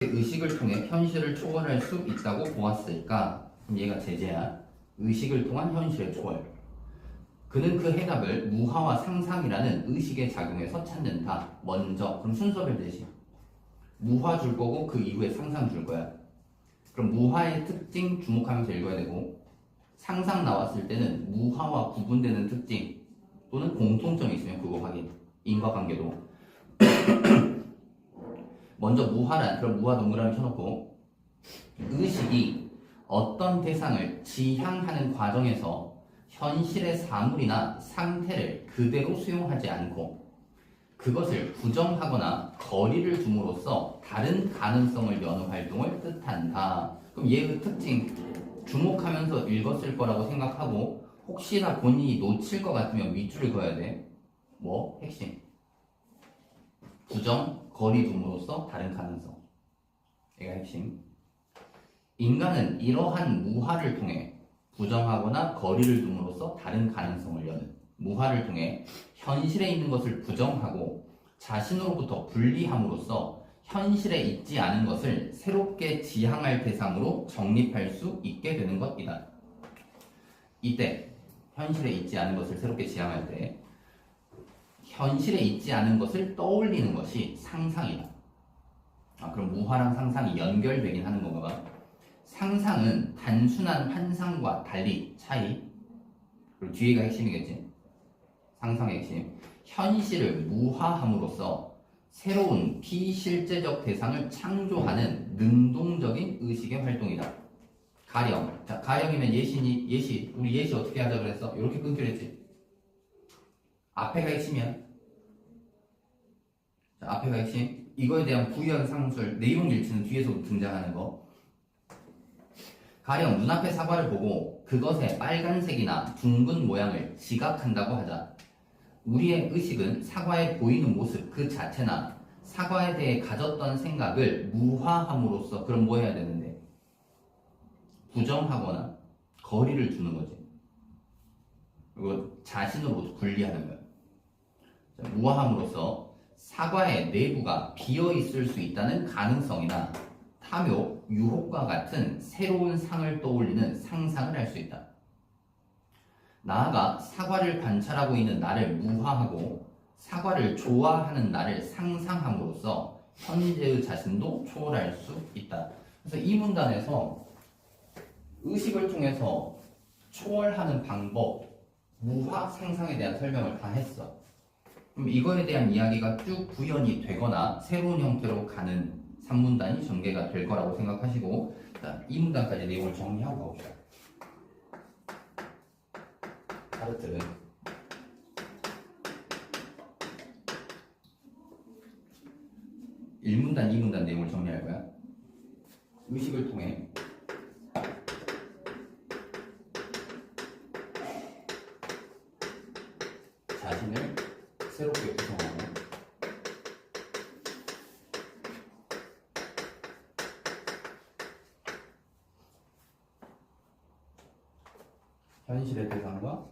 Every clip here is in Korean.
의식을 통해 현실을 초월할 수 있다고 보았을까? 그럼 얘가 제재야. 의식을 통한 현실의 초월. 그는 그 해답을 무화와 상상이라는 의식의 작용에서 찾는다. 먼저 그럼 순서별 대신 무화 줄 거고 그 이후에 상상 줄 거야. 그럼 무화의 특징 주목하면서 읽어야 되고, 상상 나왔을 때는 무화와 구분되는 특징 또는 공통점이 있으면 그거 확인. 인과관계도. 먼저 무화란, 그럼 무화 동그라미 쳐놓고, 의식이 어떤 대상을 지향하는 과정에서 현실의 사물이나 상태를 그대로 수용하지 않고 그것을 부정하거나 거리를 둠으로써 다른 가능성을 여는 활동을 뜻한다. 그럼 얘의 특징 주목하면서 읽었을 거라고 생각하고, 혹시나 본인이 놓칠 것 같으면 밑줄을 그어야 돼. 뭐? 핵심. 부정, 거리 둠으로써 다른 가능성. 얘가 핵심. 인간은 이러한 무화를 통해 부정하거나 거리를 둠으로써 다른 가능성을 여는, 무화를 통해 현실에 있는 것을 부정하고 자신으로부터 분리함으로써 현실에 있지 않은 것을 새롭게 지향할 대상으로 정립할 수 있게 되는 것이다. 이때 현실에 있지 않은 것을 새롭게 지향할 때 현실에 있지 않은 것을 떠올리는 것이 상상이다. 그럼 무화랑 상상이 연결되긴 하는 건가 봐. 상상은 단순한 환상과 달리 차이, 그리고 뒤에가 핵심이겠지. 상상의 핵심. 현실을 무화함으로써 새로운 비실제적 대상을 창조하는 능동적인 의식의 활동이다. 가령. 자, 가령이면 예시. 우리 예시 어떻게 하자 그랬어? 이렇게 끊기로 했지. 앞에가 핵심이야. 자, 앞에가 핵심. 이거에 대한 부연 상술, 내용 일치는 뒤에서 등장하는 거. 가령 눈앞의 사과를 보고 그것의 빨간색이나 둥근 모양을 지각한다고 하자. 우리의 의식은 사과에 보이는 모습 그 자체나 사과에 대해 가졌던 생각을 무화함으로써, 그럼 뭐 해야 되는데? 부정하거나 거리를 두는 거지. 그리고 자신으로부터 분리하는 거야. 자, 무화함으로써 사과의 내부가 비어 있을 수 있다는 가능성이나 탐욕, 유혹과 같은 새로운 상을 떠올리는 상상을 할 수 있다. 나아가 사과를 관찰하고 있는 나를 무화하고 사과를 좋아하는 나를 상상함으로써 현재의 자신도 초월할 수 있다. 그래서 이 문단에서 의식을 통해서 초월하는 방법, 무화, 상상에 대한 설명을 다 했어. 그럼 이거에 대한 이야기가 쭉 구현이 되거나 새로운 형태로 가는 3문단이 전개가 될 거라고 생각하시고, 이 문단까지 내용을 정리하고 가봅시다. 하르트는 1문단, 2문단 내용을 정리할 거야. 의식을 통해 자신을 새롭게 구성하고 현실의 대상과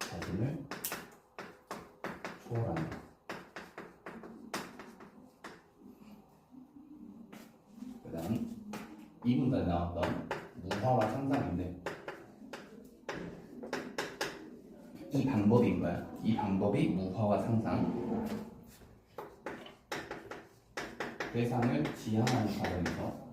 자신을 초월한다. 그 다음 2문단에 나왔던 무화와 상상인데, 이 방법인 거야. 이 방법이 무화와 상상, 대상을 지향하는 과정에서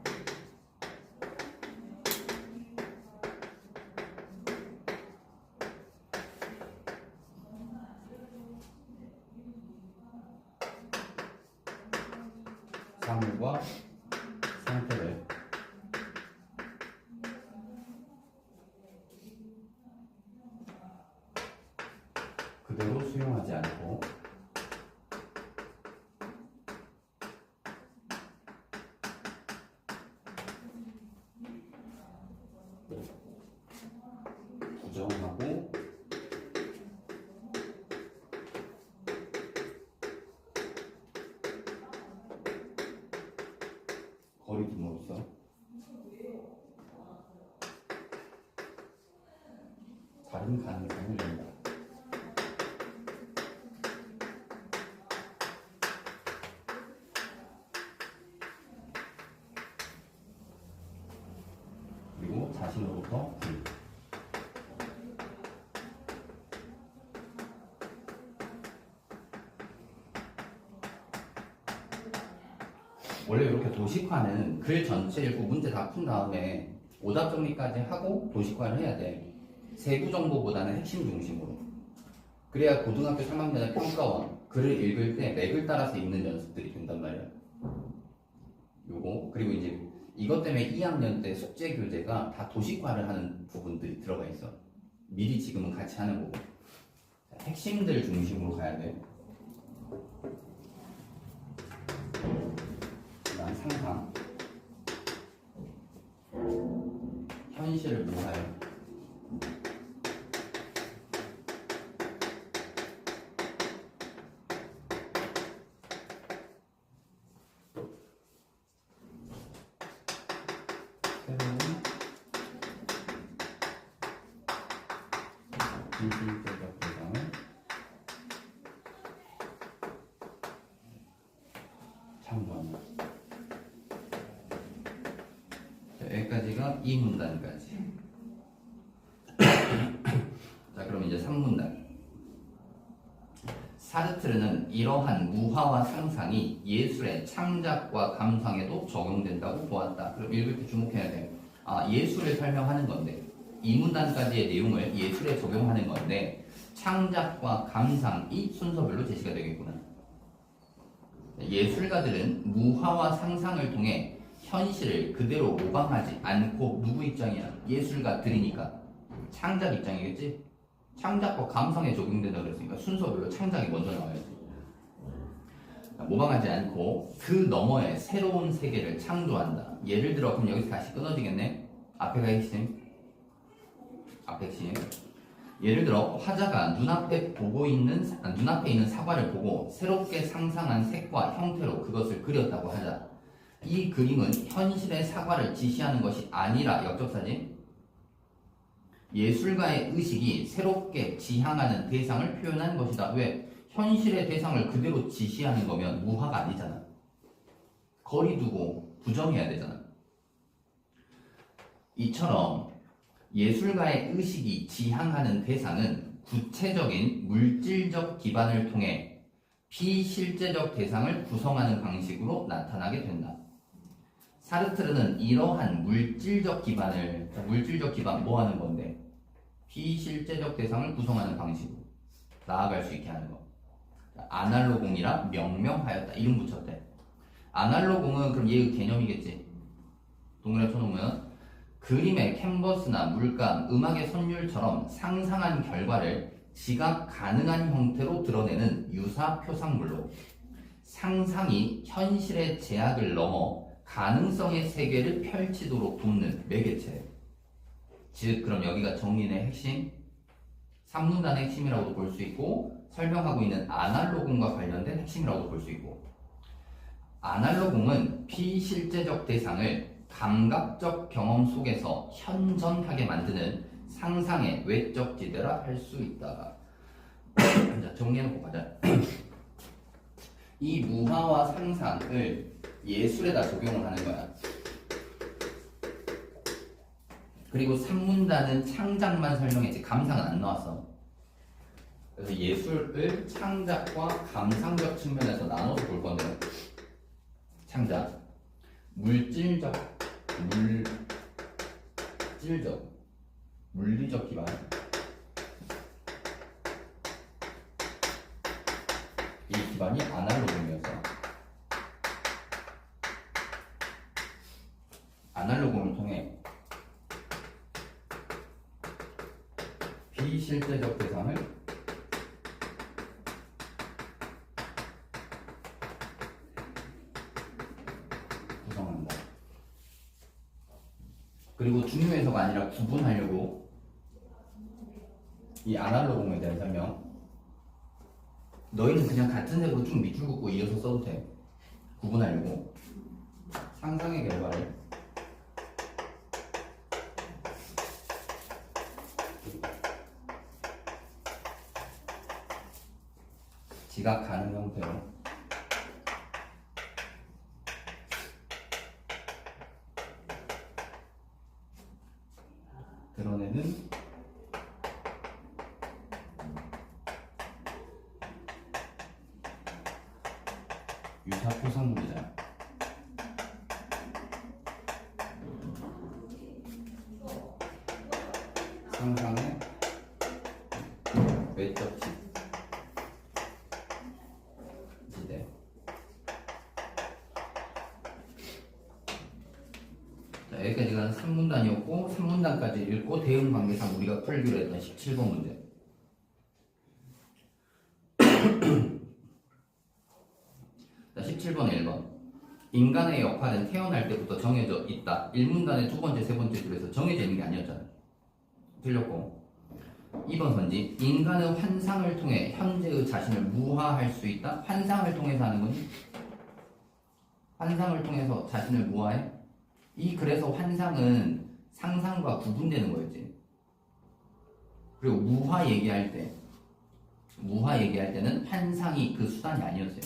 사물과 상태를 그대로 수용하지 않고 부정하고 거리 둠으로써 다른 가능성을 연다. 자신으로부터 불. 원래 이렇게 도식화는 글 전체 읽고 문제 다 푼 다음에 오답 정리까지 하고 도식화를 해야 돼. 세부 정보보다는 핵심 중심으로. 그래야 고등학교 3학년의 평가원 글을 읽을 때 맥을 따라서 읽는 연습들이 된단 말이야. 요거 그리고 이제 이것 때문에 2학년 때 숙제 교재가 다 도식화를 하는 부분들이 들어가 있어. 미리 지금은 같이 하는 거고. 핵심들 중심으로 가야 돼. 그다음 상상. 현실을 무하여. 비실제적 대상을 참고한다. 여기까지가 2문단까지. 자, 그럼 이제 3문단. 사르트르는 이러한 무화와 상상이 예술의 창작과 감상에도 적용된다고 보았다. 그럼 읽을 때 주목해야 돼. 예술을 설명하는 건데 2문단까지의 내용을 예술에 적용하는 건데 창작과 감상이 순서별로 제시가 되겠구나. 예술가들은 무화와 상상을 통해 현실을 그대로 모방하지 않고 누구 입장이야? 예술가들이니까 창작 입장이겠지? 창작과 감상에 적용된다 그랬으니까 순서별로 창작이 먼저 나와야지. 모방하지 않고 그 너머에 새로운 세계를 창조한다. 예를 들어 그럼 여기서 다시 끊어지겠네? 앞에가 핵심. 앞에 핵심. 예를 들어 화자가 눈앞에 있는 사과를 보고 새롭게 상상한 색과 형태로 그것을 그렸다고 하자. 이 그림은 현실의 사과를 지시하는 것이 아니라 역접사지. 예술가의 의식이 새롭게 지향하는 대상을 표현한 것이다. 왜? 현실의 대상을 그대로 지시하는 거면 무화가 아니잖아. 거리 두고 부정해야 되잖아. 이처럼 예술가의 의식이 지향하는 대상은 구체적인 물질적 기반을 통해 비실제적 대상을 구성하는 방식으로 나타나게 된다. 사르트르는 이러한 물질적 기반 뭐 하는 건데? 비실제적 대상을 구성하는 방식으로 나아갈 수 있게 하는 거. 아날로공이라 명명하였다. 이름 붙였대. 아날로공은 그럼 얘의 개념이겠지. 동그랗게 쳐놓으면 그림의 캔버스나 물감, 음악의 선율처럼 상상한 결과를 지각 가능한 형태로 드러내는 유사 표상물로 상상이 현실의 제약을 넘어 가능성의 세계를 펼치도록 돕는 매개체. 즉 그럼 여기가 정리의 핵심, 3문단의 핵심이라고도 볼 수 있고 설명하고 있는 아날로공과 관련된 핵심이라고도 볼 수 있고, 아날로공은 비실제적 대상을 감각적 경험 속에서 현존하게 만드는 상상의 외적 지대라 할 수 있다. 자, 정리해놓고 가자. 이 무화와 상상을 예술에다 적용을 하는 거야. 그리고 3문단은 창작만 설명했지 감상은 안 나왔어. 그래서 예술을 창작과 감상적 측면에서 나눠서 볼 건데, 창작, 물리적 기반, 이 기반이 아날로그이어서 아날로그를 통해 비실제적 대상을 구성한다. 그리고 중요해서가 아니라 구분하려고 이 아날로그에 대한 설명. 너희는 그냥 같은 색으로 쭉 밑줄 긋고 이어서 써도 돼. 구분하려고 상상의 결과를 지각 가능 형태로 유사포상물이잖아. 상상의 외적 지대. 자, 여기까지가 3문단이었고 3문단까지 읽고 대응 관계상 우리가 풀기로 했던 17번 문제. 자, 17번 1번. 인간의 역할은 태어날 때부터 정해져 있다. 1문단의 두 번째, 세 번째 줄에서 정해져 있는 게 아니었잖아. 틀렸고. 2번 선지. 인간은 환상을 통해 현재의 자신을 무화할 수 있다. 환상을 통해서 하는 거니? 환상을 통해서 자신을 무화해? 그래서 환상은 상상과 구분되는 거였지. 그리고 무화 얘기할 때는 환상이 그 수단이 아니었어요.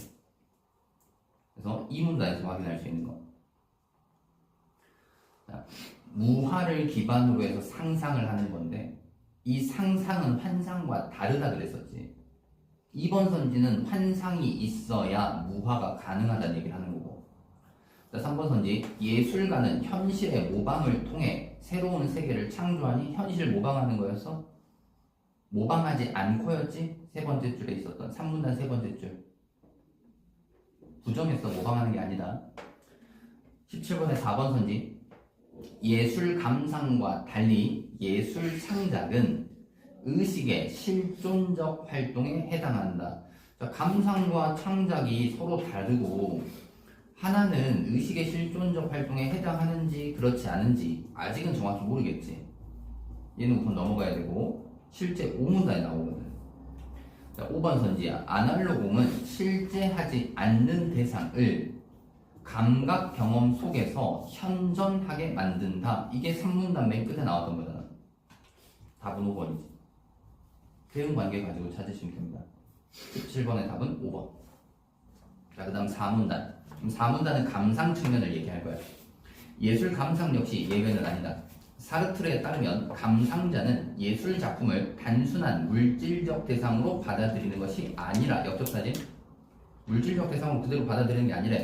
그래서 이 문단에서 확인할 수 있는 거. 자, 무화를 기반으로 해서 상상을 하는 건데 이 상상은 환상과 다르다 그랬었지. 2번 선지는 환상이 있어야 무화가 가능하다는 얘기를 하는 거고. 자, 3번 선지. 예술가는 현실의 모방을 통해 새로운 세계를 창조하니 현실 모방하는 거였어? 모방하지 않고였지? 세 번째 줄에 있었던 3문단 세 번째 줄. 부정했어. 모방하는 게 아니다. 17번의 4번 선지. 예술 감상과 달리 예술 창작은 의식의 실존적 활동에 해당한다. 자, 감상과 창작이 서로 다르고 하나는 의식의 실존적 활동에 해당하는지 그렇지 않은지 아직은 정확히 모르겠지. 얘는 우선 넘어가야 되고 실제 5문단에 나오거든. 자, 5번 선지야. 아날로그는 실제 하지 않는 대상을 감각 경험 속에서 현존하게 만든다. 이게 3문단 맨 끝에 나왔던 거잖아. 답은 5번이지. 대응 관계 가지고 찾으시면 됩니다. 17번의 답은 5번. 자, 그 다음 4문단. 4문단은 감상 측면을 얘기할 거야. 예술 감상 역시 예외는 아니다. 사르트르에 따르면 감상자는 예술 작품을 단순한 물질적 대상으로 받아들이는 것이 아니라, 역접사지? 물질적 대상으로 그대로 받아들이는 게 아니라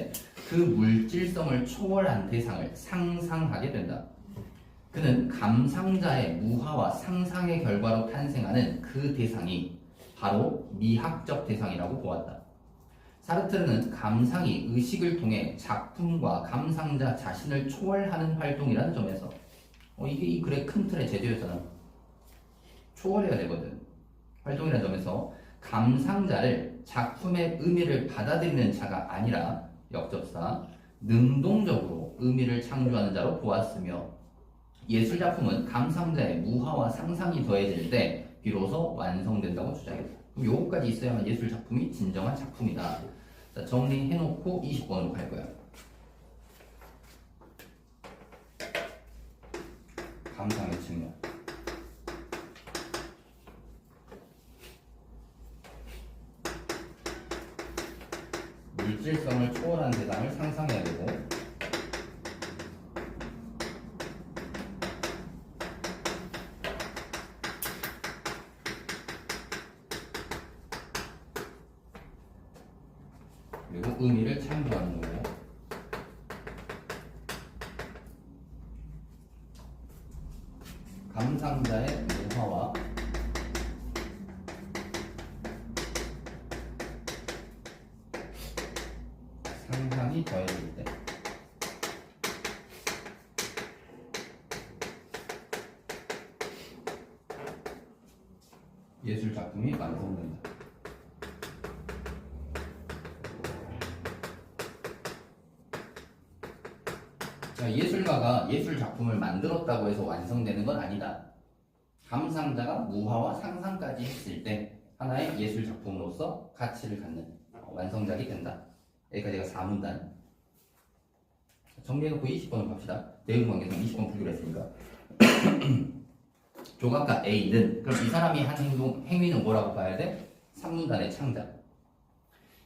그 물질성을 초월한 대상을 상상하게 된다. 그는 감상자의 무화와 상상의 결과로 탄생하는 그 대상이 바로 미학적 대상이라고 보았다. 사르트르는 감상이 의식을 통해 작품과 감상자 자신을 초월하는 활동이라는 점에서 이게 이 글의 큰 틀의 제재였잖아. 초월해야 되거든. 활동이라는 점에서 감상자를 작품의 의미를 받아들이는 자가 아니라 역접사 능동적으로 의미를 창조하는 자로 보았으며 예술작품은 감상자의 무화와 상상이 더해질 때 비로소 완성된다고 주장했다. 그럼 요거까지 있어야만 예술작품이 진정한 작품이다. 자, 정리해놓고 20번으로 갈 거야. 감상의 측면. 물질성을 초월한 대상을 상상해야 되고 그리고 의미를 창조하는 거고 감상자의 무화와 상상이 더해질 때 예술 작품이 완성된다. 자, 예술가가 예술 작품을 만들었다고 해서 완성되는 건 아니다. 감상자가 무화와 상상까지 했을 때 하나의 예술 작품으로서 가치를 갖는 완성작이 된다. 여기까지가 4문단. 정리해놓고 20번을 갑시다. 대응관계상 20번 풀기로 했으니까. 조각가 A는, 그럼 이 사람이 한 행위는 뭐라고 봐야 돼? 3문단의 창작.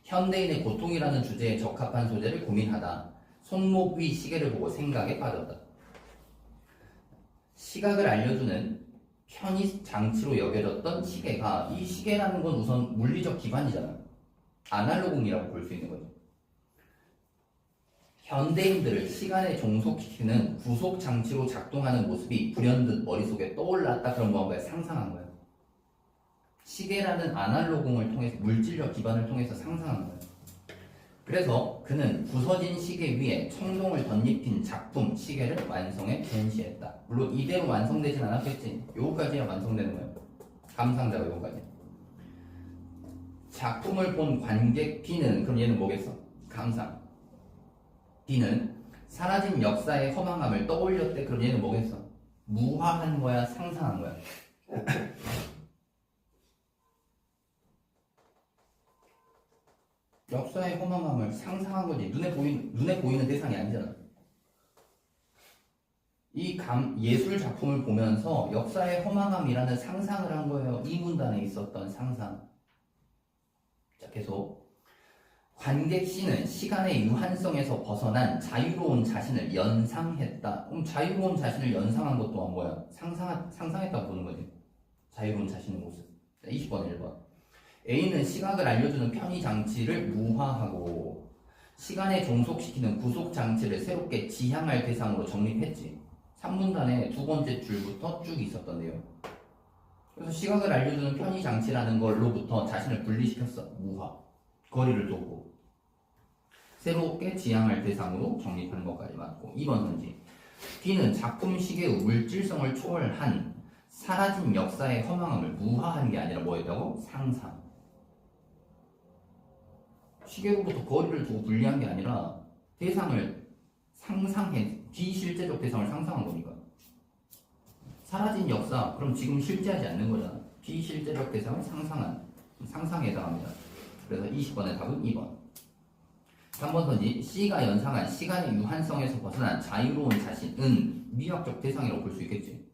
현대인의 고통이라는 주제에 적합한 소재를 고민하다. 손목 위 시계를 보고 생각에 빠졌다. 시각을 알려주는 편의 장치로 여겨졌던 시계가, 이 시계라는 건 우선 물리적 기반이잖아. 아날로그이라고 볼 수 있는 거죠. 현대인들을 시간에 종속시키는 구속 장치로 작동하는 모습이 불현듯 머릿속에 떠올랐다. 그럼 뭐 한 거야? 상상한 거야. 시계라는 아날로그를 통해서 물질적 기반을 통해서 상상한 거야. 그래서 그는 부서진 시계 위에 청동을 덧입힌 작품 시계를 완성해 전시했다. 물론 이대로 완성되진 않았겠지. 요거까지야 완성되는 거야. 감상자가 요거까지. 작품을 본 관객 B는, 그럼 얘는 뭐겠어? 감상. B는 사라진 역사의 허망함을 떠올렸대. 그럼 얘는 뭐겠어? 무화한 거야? 상상한 거야? 역사의 허망함을 상상한 거지. 눈에 보이는 대상이 아니잖아. 이 예술 작품을 보면서 역사의 허망함이라는 상상을 한 거예요. 이 문단에 있었던 상상. 자, 계속. 관객 C는 시간의 유한성에서 벗어난 자유로운 자신을 연상했다. 그럼 자유로운 자신을 연상한 것 또한 뭐야? 상상했다고 보는 거지. 자유로운 자신의 모습. 자, 20번 1번. A는 시각을 알려주는 편의 장치를 무화하고 시간에 종속시키는 구속 장치를 새롭게 지향할 대상으로 정립했지. 3문단에 두 번째 줄부터 쭉 있었던 내용. 그래서 시각을 알려주는 편의 장치라는 걸로부터 자신을 분리시켰어. 무화. 거리를 뒀고 새롭게 지향할 대상으로 정립하는 것까지 맞고. 2번 선지. B는 작품 시계의 물질성을 초월한 사라진 역사의 허망함을 무화한 게 아니라 뭐였다고? 상상. 시계로부터 거리를 두고 분리한 게 아니라 대상을 상상해, 비실제적 대상을 상상한 거니까. 사라진 역사, 그럼 지금 실제하지 않는 거잖아. 비실제적 대상을 상상에 해당합니다. 그래서 20번의 답은 2번. 3번 선지. C가 연상한 시간의 유한성에서 벗어난 자유로운 자신은 미학적 대상이라고 볼 수 있겠지.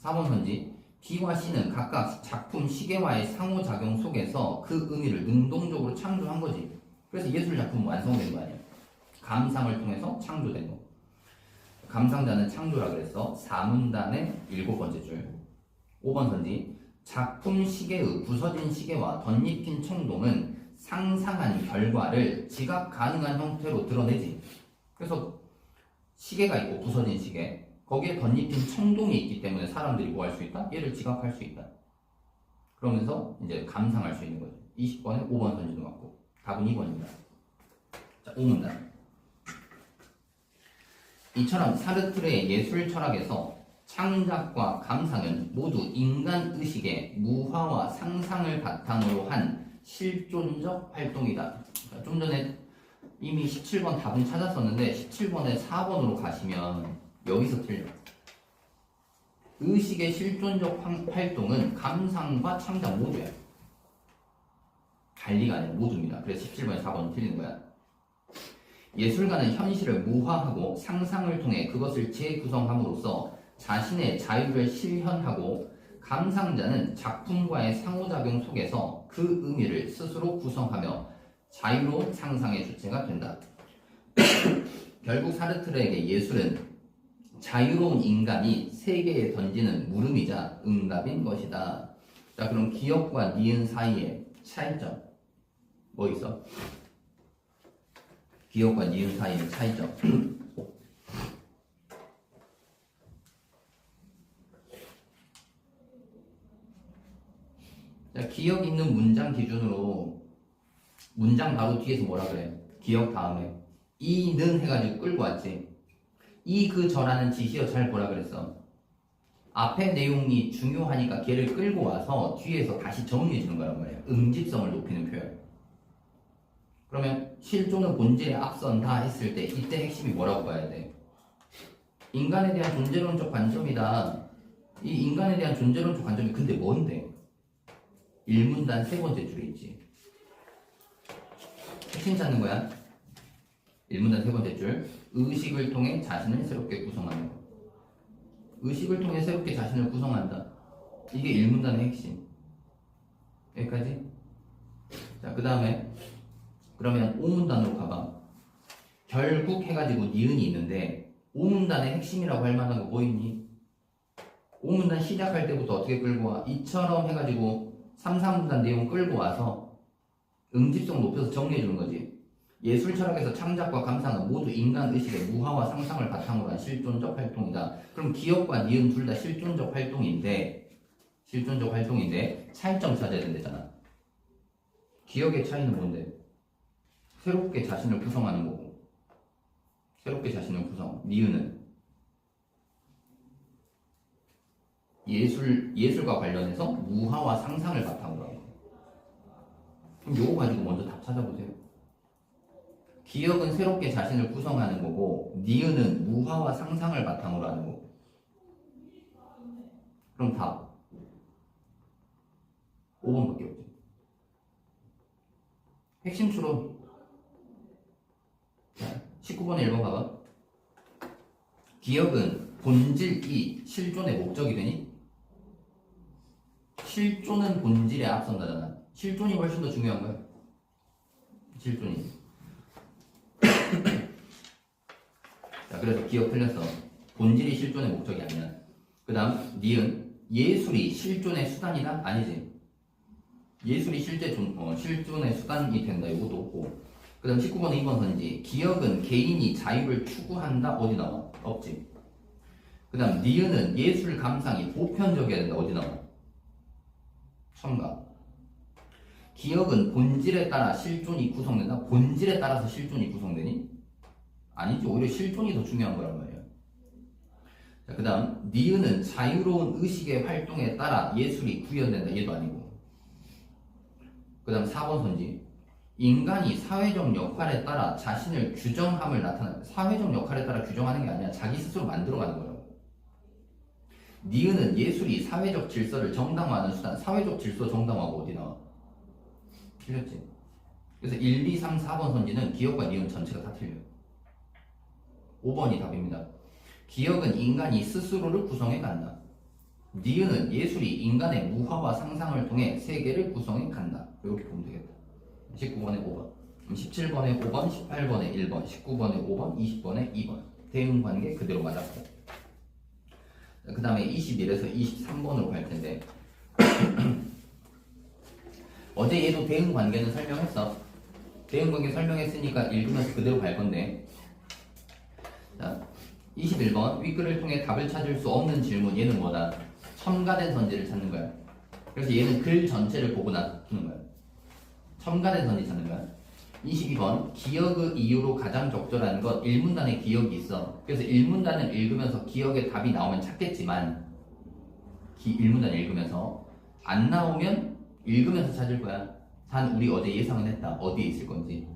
4번 선지. B와 C는 각각 작품 시계와의 상호작용 속에서 그 의미를 능동적으로 창조한 거지. 그래서 예술작품 완성된 거 아니야. 감상을 통해서 창조된 거. 감상자는 창조라 그랬어. 4문단의 7번째 줄. 5번 선지. 작품 시계의 부서진 시계와 덧입힌 청동은 상상한 결과를 지각 가능한 형태로 드러내지. 그래서 시계가 있고 부서진 시계, 거기에 덧입힌 청동이 있기 때문에 사람들이 뭐 할 수 있다? 얘를 지각할 수 있다. 그러면서 이제 감상할 수 있는 거죠. 20번에 5번 선지도 맞고. 답은 2번입니다. 자, 5문단. 이처럼 사르트르의 예술 철학에서 창작과 감상은 모두 인간 의식의 무화와 상상을 바탕으로 한 실존적 활동이다. 좀 전에 이미 17번 답은 찾았었는데 17번에 4번으로 가시면 여기서 틀려. 의식의 실존적 활동은 감상과 창작 모두야. 관리가 아니라 모두입니다. 그래서 17번에 4번은 틀리는 거야. 예술가는 현실을 무화하고 상상을 통해 그것을 재구성함으로써 자신의 자유를 실현하고, 감상자는 작품과의 상호작용 속에서 그 의미를 스스로 구성하며 자유로운 상상의 주체가 된다. 결국 사르트르에게 예술은 자유로운 인간이 세계에 던지는 물음이자 응답인 것이다. 자, 그럼 기억과 니은 사이의 차이점 뭐 있어? 기억과 니은 사이의 차이점. 자, 기억 있는 문장 기준으로 문장 바로 뒤에서 뭐라 그래? 기억 다음에 이는 해가지고 끌고 왔지. 이 그 저라는 지시어 잘 뭐라 그랬어? 앞에 내용이 중요하니까 걔를 끌고 와서 뒤에서 다시 정리해 주는 거란 말이야. 응집성을 높이는 표현. 그러면 실존은 본질에 앞선다 했을 때 이때 핵심이 뭐라고 봐야 돼? 인간에 대한 존재론적 관점이다. 이 인간에 대한 존재론적 관점이 근데 뭔데? 1문단 세 번째 줄에 있지. 핵심 찾는 거야. 1문단 세 번째 줄. 의식을 통해 자신을 새롭게 구성하는 거. 의식을 통해 새롭게 자신을 구성한다. 이게 1문단의 핵심. 여기까지. 자, 그 다음에 그러면 5문단으로 가봐. 결국 해가지고 니은이 있는데 5문단의 핵심이라고 할 만한 거 뭐 있니? 5문단 시작할 때부터 어떻게 끌고 와? 이처럼 해가지고 3, 4문단 내용 끌고 와서 응집성 높여서 정리해 주는 거지. 예술 철학에서 창작과 감상은 모두 인간 의식의 무화와 상상을 바탕으로 한 실존적 활동이다. 그럼 기억과 니은 둘 다 실존적 활동인데 차이점 찾아야 된다잖아. 기억의 차이는 뭔데? 새롭게 자신을 구성하는 거고, 새롭게 자신을 구성. 니은은 예술과 관련해서 무화와 상상을 바탕으로 하는 거예요. 그럼 요거 가지고 먼저 답 찾아보세요. 기억은 새롭게 자신을 구성하는 거고, 니은은 무화와 상상을 바탕으로 하는 거고. 그럼 답 5번밖에 없죠. 핵심 추론. 19번에 1번 봐봐. 기억은 본질 이 실존의 목적이 되니? 실존은 본질에 앞선다잖아. 실존이 훨씬 더 중요한 거야. 실존이. 자, 그래서 기억 틀렸어. 본질이 실존의 목적이 아니야. 그 다음 니은 예술이 실존의 수단이다? 아니지. 예술이 실존의 수단이 된다. 이것도 없고. 그 다음 19번에 2번 선지. 기억은 개인이 자유를 추구한다. 어디 나와? 없지. 그 다음 니은은 예술 감상이 보편적이어야 된다. 어디 나와? 첨가. 기억은 본질에 따라 실존이 구성된다. 본질에 따라서 실존이 구성되니? 아니지. 오히려 실존이 더 중요한 거란 말이야. 자, 그 다음 니은은 자유로운 의식의 활동에 따라 예술이 구현된다. 얘도 아니고. 그 다음 4번 선지. 인간이 사회적 역할에 따라 자신을 규정함을 나타낸다. 사회적 역할에 따라 규정하는 게 아니라 자기 스스로 만들어가는 거라고. 니은은 예술이 사회적 질서를 정당화하는 수단. 사회적 질서 정당화가 어디 나와? 틀렸지. 그래서 1, 2, 3, 4번 선지는 기억과 니은 전체가 다 틀려요. 5번이 답입니다. 기억은 인간이 스스로를 구성해 간다. 니은은 예술이 인간의 무화와 상상을 통해 세계를 구성해 간다. 이렇게 보면 되겠다. 19번에 5번, 17번에 5번, 18번에 1번, 19번에 5번, 20번에 2번. 대응관계 그대로 맞았고. 그 다음에 21에서 23번으로 갈 텐데 어제 얘도 대응관계는 설명했어. 대응관계 설명했으니까 읽으면서 그대로 갈 건데, 자, 21번 윗글을 통해 답을 찾을 수 없는 질문. 얘는 뭐다? 첨가된 선지를 찾는 거야. 그래서 얘는 글 전체를 보고 놔두는 거야. 첨가된 선지 찾는 거야. 22번 기억의 이유로 가장 적절한 것. 1문단에 기억이 있어. 그래서 1문단을 읽으면서 기억의 답이 나오면 찾겠지만 1문단 읽으면서 안 나오면 읽으면서 찾을 거야. 단 우리 어제 예상은 했다. 어디에 있을 건지.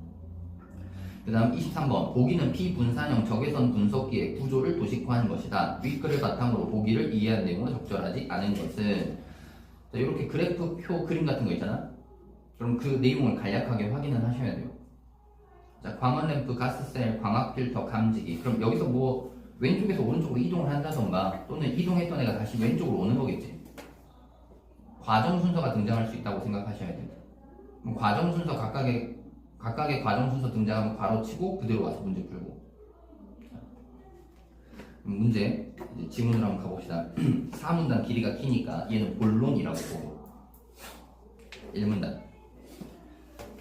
그 다음 23번 보기는 비분산형 적외선 분석기의 구조를 도식화한 것이다. 윗글을 바탕으로 보기를 이해한 내용은 적절하지 않은 것은. 자, 이렇게 그래프, 표, 그림 같은 거 있잖아. 그럼 그 내용을 간략하게 확인을 하셔야 돼요. 자, 광원램프, 가스셀, 광학필터, 감지기. 그럼 여기서 뭐 왼쪽에서 오른쪽으로 이동을 한다던가 또는 이동했던 애가 다시 왼쪽으로 오는 거겠지. 과정 순서가 등장할 수 있다고 생각하셔야 됩니다. 그럼 과정 순서 각각의 과정 순서 등장하면 괄호치고 그대로 와서 문제 풀고. 문제 이제 지문으로 한번 가봅시다. 4문단 길이가 키니까 얘는 본론이라고 보고. 1문단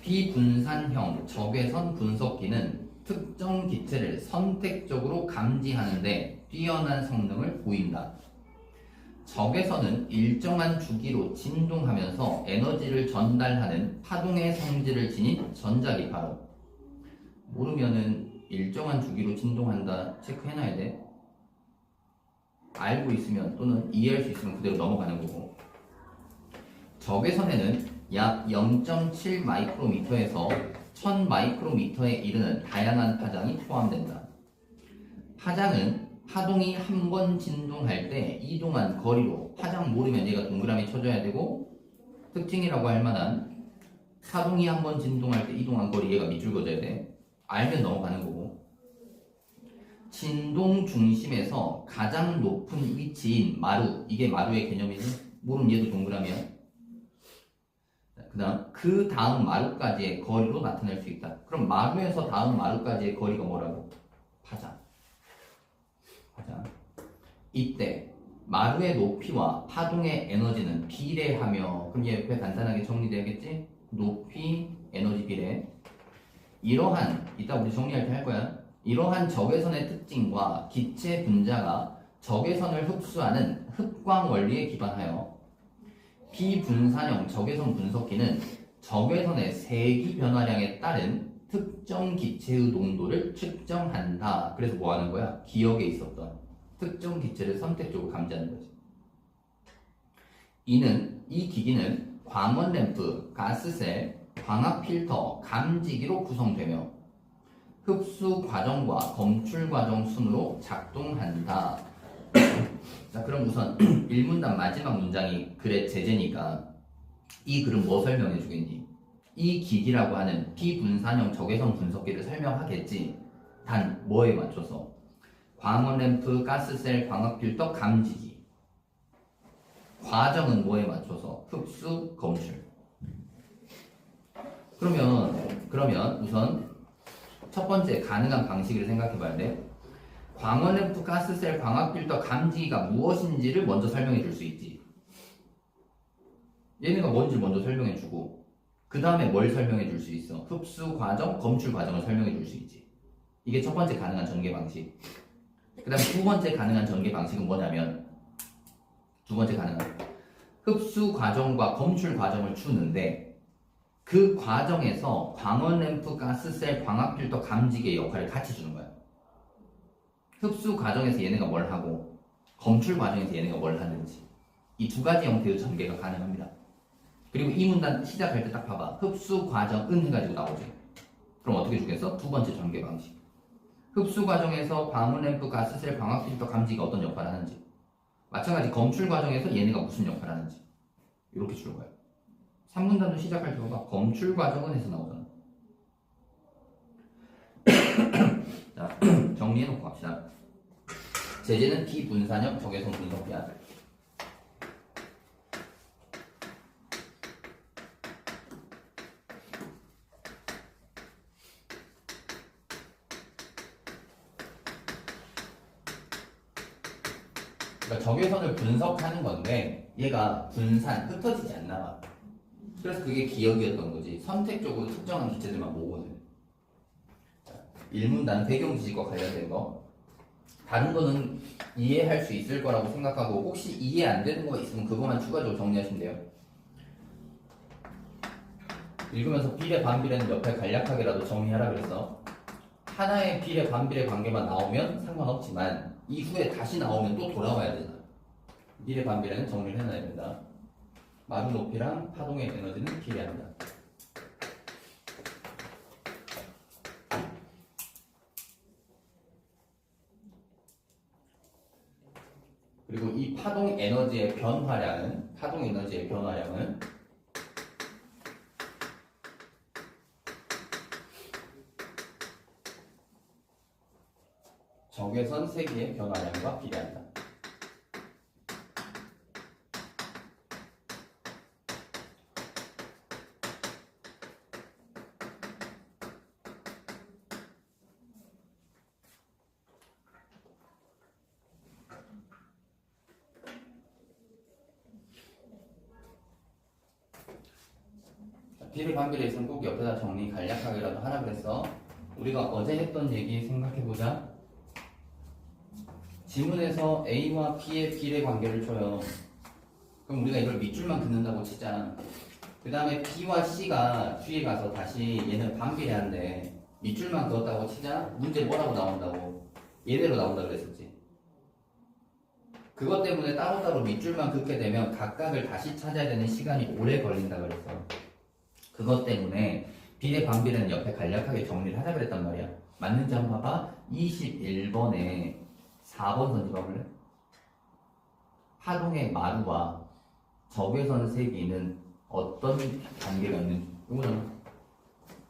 비분산형 적외선 분석기는 특정 기체를 선택적으로 감지하는데 뛰어난 성능을 보인다. 적외선은 일정한 주기로 진동하면서 에너지를 전달하는 파동의 성질을 지닌 전자기파로. 모르면은 일정한 주기로 진동한다 체크해놔야 돼. 알고 있으면 또는 이해할 수 있으면 그대로 넘어가는 거고. 적외선에는 약 0.7 마이크로미터에서 1000 마이크로미터에 이르는 다양한 파장이 포함된다. 파장은 파동이 한 번 진동할 때 이동한 거리로, 파장 모르면 얘가 동그라미 쳐줘야 되고, 특징이라고 할 만한 파동이 한 번 진동할 때 이동한 거리 얘가 밑줄 그어줘야 돼. 알면 넘어가는 거고. 진동 중심에서 가장 높은 위치인 마루, 이게 마루의 개념이지? 모르면 얘도 동그라미야. 그 다음 마루까지의 거리로 나타낼 수 있다. 그럼 마루에서 다음 마루까지의 거리가 뭐라고? 파장. 이때 마루의 높이와 파동의 에너지는 비례하며, 그럼 얘 옆에 간단하게 정리돼야겠지? 높이, 에너지 비례. 이러한 이따 우리 정리할 때 할 거야. 이러한 적외선의 특징과 기체 분자가 적외선을 흡수하는 흡광 원리에 기반하여 비분산형 적외선 분석기는 적외선의 세기 변화량에 따른 특정 기체의 농도를 측정한다. 그래서 뭐 하는 거야? 기억에 있었던 특정 기체를 선택적으로 감지하는 거지. 이 기기는 광원 램프, 가스셀, 광학 필터, 감지기로 구성되며 흡수 과정과 검출 과정 순으로 작동한다. 자, 그럼 우선 1문단 마지막 문장이 글의 제재니까 이 글은 뭐 설명해 주겠니? 이 기기라고 하는 비분산형 적외선 분석기를 설명하겠지. 단 뭐에 맞춰서? 광원 램프, 가스셀, 광학 필터, 감지기. 과정은 뭐에 맞춰서? 흡수, 검출. 그러면 우선 첫 번째 가능한 방식을 생각해 봐야 돼. 광원 램프, 가스셀, 광학 필터, 감지기가 무엇인지를 먼저 설명해 줄 수 있지. 얘네가 뭔지 먼저 설명해 주고 그 다음에 뭘 설명해 줄 수 있어? 흡수 과정, 검출 과정을 설명해 줄 수 있지. 이게 첫 번째 가능한 전개 방식. 그 다음에 두 번째 가능한 전개 방식은 뭐냐면 두 번째 가능한 흡수 과정과 검출 과정을 주는데 그 과정에서 광원 램프, 가스셀, 광학 필터, 감지기의 역할을 같이 주는 거야. 흡수 과정에서 얘네가 뭘 하고 검출 과정에서 얘네가 뭘 하는지 이 두 가지 형태의 전개가 가능합니다. 그리고 이 문단 시작할 때 딱 봐봐. 흡수 과정은 해가지고 나오지. 그럼 어떻게 주겠어? 두 번째 전개 방식. 흡수 과정에서 광원 램프, 가스셀, 광학 필터, 감지기가 어떤 역할을 하는지 마찬가지 검출 과정에서 얘네가 무슨 역할을 하는지 이렇게 줄 거야. 3문단도 시작할 때 봐봐. 검출 과정은 해서 나오잖아. 자, 정리해놓고 갑시다. 제재는 비분산형 적외선 분석기야. 그러니까 적외선을 분석하는 건데 얘가 분산, 흩어지지 않나 봐. 그래서 그게 기억이었던 거지. 선택적으로 특정한 기체들만 모으는. 1문단 배경 지식과 관련된 거. 다른 거는 이해할 수 있을 거라고 생각하고 혹시 이해 안 되는 거 있으면 그것만 추가적으로 정리하시면 돼요. 읽으면서 비례 반비례는 옆에 간략하게라도 정리하라 그랬어. 하나의 비례 반비례 관계만 나오면 상관없지만 이후에 다시 나오면 또 돌아와야 되잖아. 비례 반비례는 정리를 해놔야 된다. 마루 높이랑 파동의 에너지는 비례한다. 그리고 이 파동 에너지의 변화량은 적외선 세기의 변화량과 비례한다. 비례 반비례 있으면 꼭 옆에다 정리 간략하게라도 하라 그랬어. 우리가 어제 했던 얘기 생각해보자. 지문에서 A와 B의 비례 관계를 줘요. 그럼 우리가 이걸 밑줄만 긋는다고 치자. 그 다음에 B와 C가 뒤에 가서 다시 얘는 반비례한데 밑줄만 그었다고 치자. 문제 뭐라고 나온다고? 얘대로 나온다고 그랬었지. 그것 때문에 따로따로 밑줄만 긋게 되면 각각을 다시 찾아야 되는 시간이 오래 걸린다 그랬어. 그것 때문에 비례 반비례는 옆에 간략하게 정리를 하자 그랬단 말이야. 맞는지 한번 봐봐. 21번에 4번 선지 봐볼래? 파동의 마루와 적외선 세기는 어떤 관계가 있는지. 요거잖아.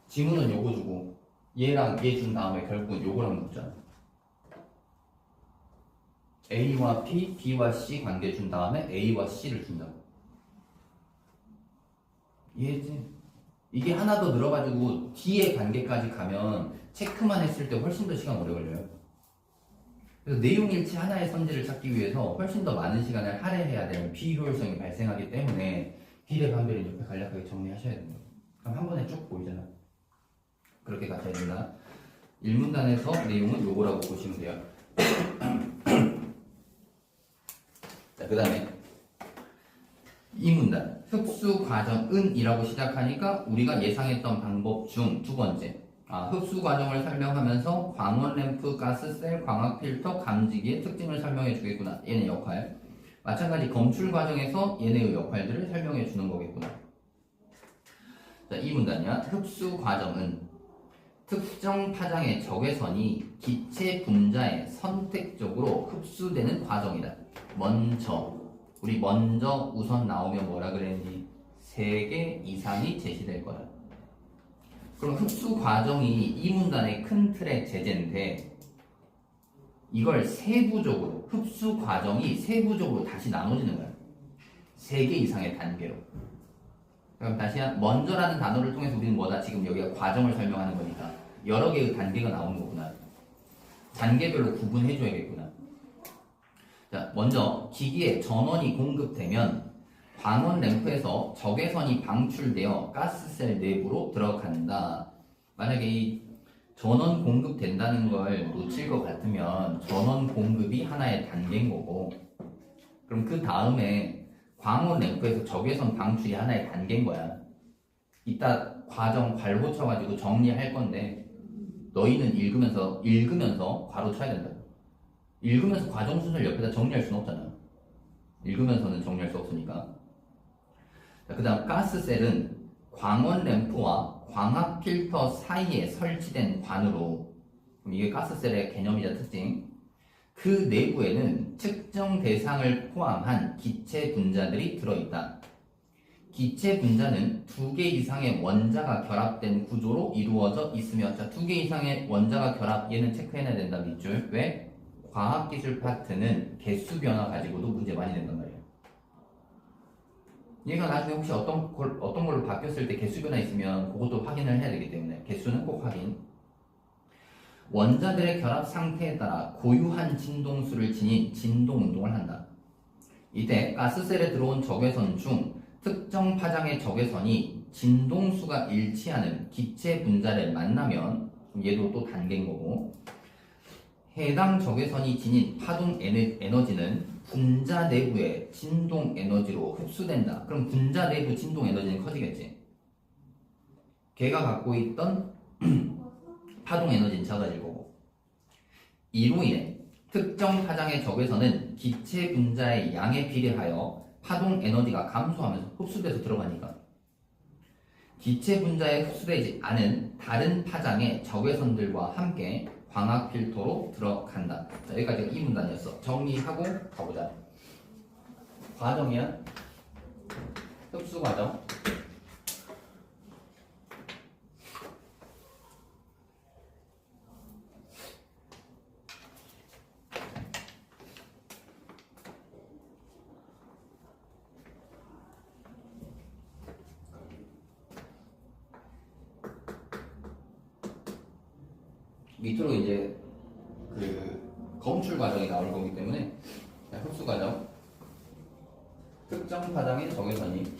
지문은 요거 주고 얘랑 얘 준 다음에 결국은 요거랑 묻잖아. A와 P, B와 C 관계 준 다음에 A와 C를 준다고. 이해했지? 이게 하나 더 늘어가지고 D의 관계까지 가면 체크만 했을 때 훨씬 더 시간 오래 걸려요. 그래서 내용일치 하나의 선지를 찾기 위해서 훨씬 더 많은 시간을 할애해야 되는 비효율성이 발생하기 때문에 비례 반비례는 옆에 간략하게 정리하셔야 됩니다. 그럼 한 번에 쭉 보이잖아. 그렇게 가셔야 된다. 1문단에서 내용은 요거라고 보시면 돼요. 자, 그 다음에 2문단 흡수 과정은 이라고 시작하니까 우리가 예상했던 방법 중 두 번째, 흡수 과정을 설명하면서 광원 램프, 가스셀, 광학 필터, 감지기의 특징을 설명해 주겠구나. 얘네 역할. 마찬가지 검출 과정에서 얘네의 역할들을 설명해 주는 거겠구나. 자, 2문단이야. 흡수 과정은 특정 파장의 적외선이 기체 분자에 선택적으로 흡수되는 과정이다. 우리 먼저 우선 나오면 뭐라 그랬니? 3개 이상이 제시될 거다. 그럼 흡수 과정이 이 문단의 큰 틀의 제재인데 이걸 세부적으로, 흡수 과정이 세부적으로 다시 나눠지는 거야. 3개 이상의 단계로. 그럼 다시 먼저라는 단어를 통해서 우리는 뭐다? 지금 여기가 과정을 설명하는 거니까 여러 개의 단계가 나오는 거구나. 단계별로 구분해줘야겠구나. 자, 먼저 기기에 전원이 공급되면 광원 램프에서 적외선이 방출되어 가스셀 내부로 들어간다. 만약에 이 전원 공급된다는 걸 놓칠 것 같으면 전원 공급이 하나의 단계인 거고, 그럼 그 다음에 광원 램프에서 적외선 방출이 하나의 단계인 거야. 이따 과정 괄호 쳐가지고 정리할 건데 너희는 읽으면서 괄호 쳐야 된다. 읽으면서 과정 순서를 옆에다 정리할 수는 없잖아. 읽으면서는 정리할 수 없으니까. 그 다음 가스셀은 광원 램프와 광학 필터 사이에 설치된 관으로, 그럼 이게 가스셀의 개념이자 특징. 그 내부에는 측정 대상을 포함한 기체 분자들이 들어있다. 기체 분자는 2개 이상의 원자가 결합된 구조로 이루어져 있으며, 자, 2개 이상의 원자가 결합, 얘는 체크해놔야 된다, 밑줄. 왜? 과학기술 파트는 개수 변화 가지고도 문제 많이 된단 말이야. 얘가 나중에 혹시 어떤 걸로 바뀌었을 때 개수 변화 있으면 그것도 확인을 해야 되기 때문에 개수는 꼭 확인. 원자들의 결합 상태에 따라 고유한 진동수를 지닌 진동 운동을 한다. 이때 가스셀에 들어온 적외선 중 특정 파장의 적외선이 진동수가 일치하는 기체 분자를 만나면, 얘도 또 단계인 거고, 해당 적외선이 지닌 파동 에너지는 분자 내부의 진동 에너지로 흡수된다. 그럼 분자 내부 진동 에너지는 커지겠지. 걔가 갖고 있던 파동 에너지는 작아질 거고, 이로 인해 특정 파장의 적외선은 기체 분자의 양에 비례하여 파동 에너지가 감소하면서 흡수돼서 들어가니까 기체 분자에 흡수되지 않은 다른 파장의 적외선들과 함께 광학 필터로 들어간다. 자, 여기까지가 이 문단이었어. 정리하고 가보자. 과정이야. 흡수 과정. 밑으로 이제 그 검출 과정이 나올 거기 때문에, 흡수 과정. 특정 파장의 적외선이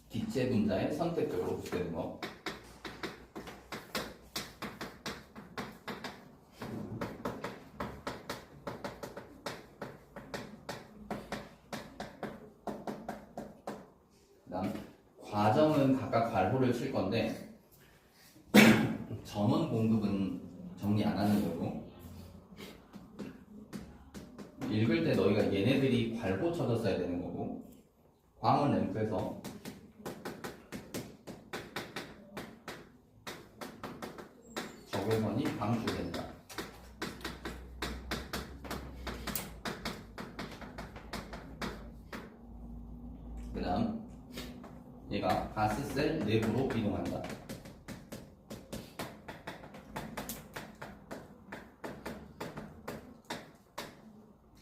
기체 분자에 선택적으로 흡수되는 거. 그다음 과정은 각각 괄호를 칠 건데 전원 공급은 정리 안 하는 거고, 읽을 때 너희가 얘네들이 괄호 쳐서 써야 되는 거고, 광원 램프에서 적외선이 방출된다. 그 다음 얘가 가스셀 내부로 이동한다.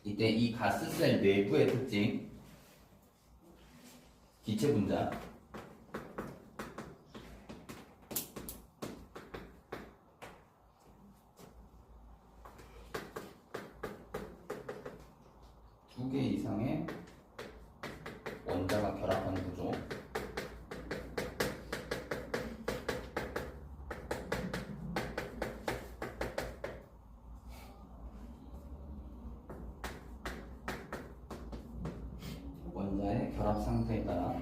이때 이 가스셀 내부의 특징, 기체 분자, 두 개 이상의 원자가 결합하는 구조. 원자의 결합 상태에 따라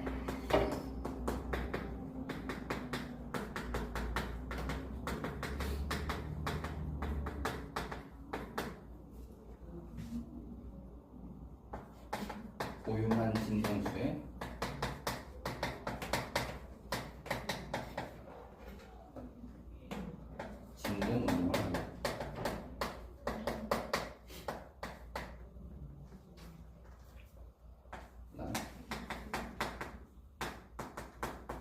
고유한 진동수에 진동 운동을 한다.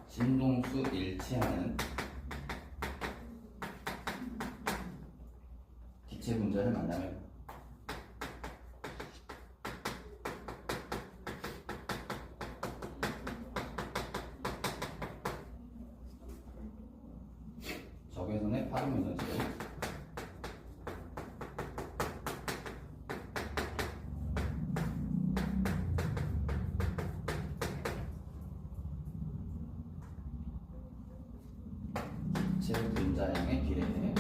진동수 일치하는 기체 분자를 만나면 적외선의 파동 에너지로 기체 분자량에 비례해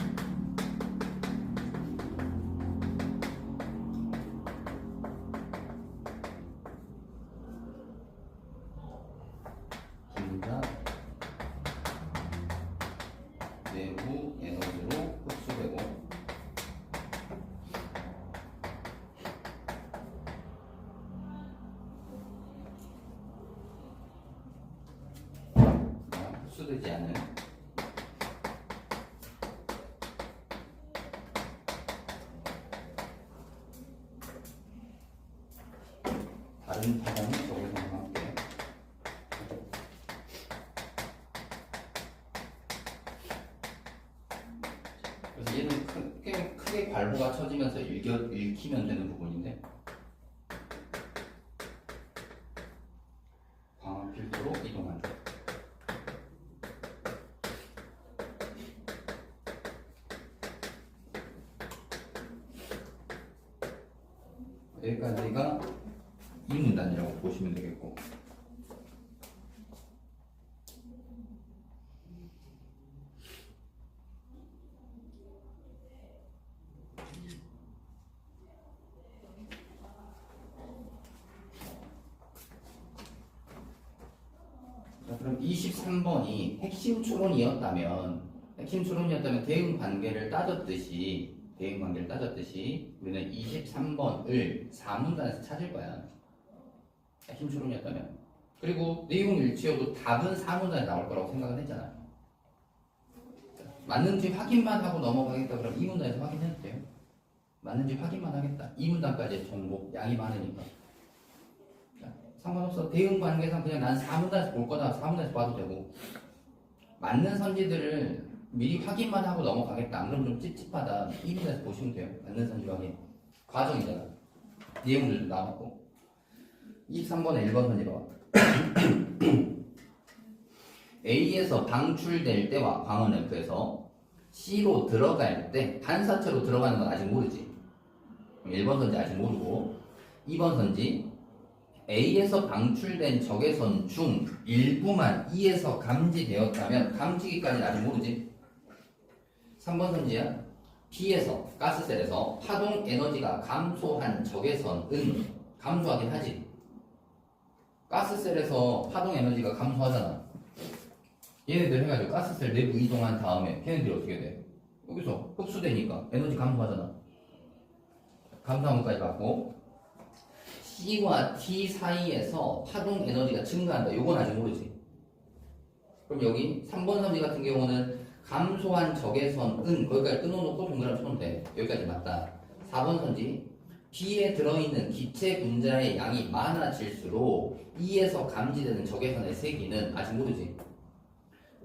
분자 내부 에너지로 흡수되고 흡수되지 않은 다른 파장이 적외선과 함께 그래서 얘는 크게 발부가 쳐지면서 읽히면 되는 부분인데 광학 필터로 이동한다. 여기까지가 이 문단이라고 보시면 되겠고 자, 그럼 23번이 핵심 추론이었다면 대응 관계를 따졌듯이 우리는 23번을 4문단에서 찾을 거야. 핵심 추론이었다면. 그리고 내용 일치여도 답은 4문단에 나올 거라고 생각은 했잖아. 맞는지 확인만 하고 넘어가겠다 그러면 2문단에서 확인해도 돼요. 맞는지 확인만 하겠다. 2문단까지의 정보 양이 많으니까. 자, 상관없어. 대응 관계상 그냥 난 4문단에서 볼 거다. 4문단에서 봐도 되고. 맞는 선지들을 미리 확인만 하고 넘어가겠다. 안 그러면 좀 찝찝하다. 2문단에서 보시면 돼요. 맞는 선지 확인. 과정이잖아. 내용들도 남았고. 23번에 1번 선지로 와. A에서 방출될 때와 광원 F에서 C로 들어갈 때 반사체로 들어가는 건 아직 모르지. 1번 선지 아직 모르고 2번 선지 A에서 방출된 적외선 중 일부만 E에서 감지되었다면 감지기까지는 아직 모르지. 3번 선지야. B에서 가스셀에서 파동 에너지가 감소한 적외선은 감소하긴 하지. 가스셀에서 파동 에너지가 감소하잖아. 얘네들 해가지고 가스셀 내부 이동한 다음에 걔네들이 어떻게 돼? 여기서 흡수되니까 에너지 감소하잖아. 감소한 것까지 봤고 C와 T 사이에서 파동 에너지가 증가한다. 요건 아직 모르지. 그럼 여기 3번 선지 같은 경우는 감소한 적외선은 거기까지 끊어놓고 동그라미 쳐놓으면 돼. 여기까지 맞다. 4번 선지 B에 들어있는 기체 분자의 양이 많아질수록 E에서 감지되는 적외선의 세기는 아직 모르지.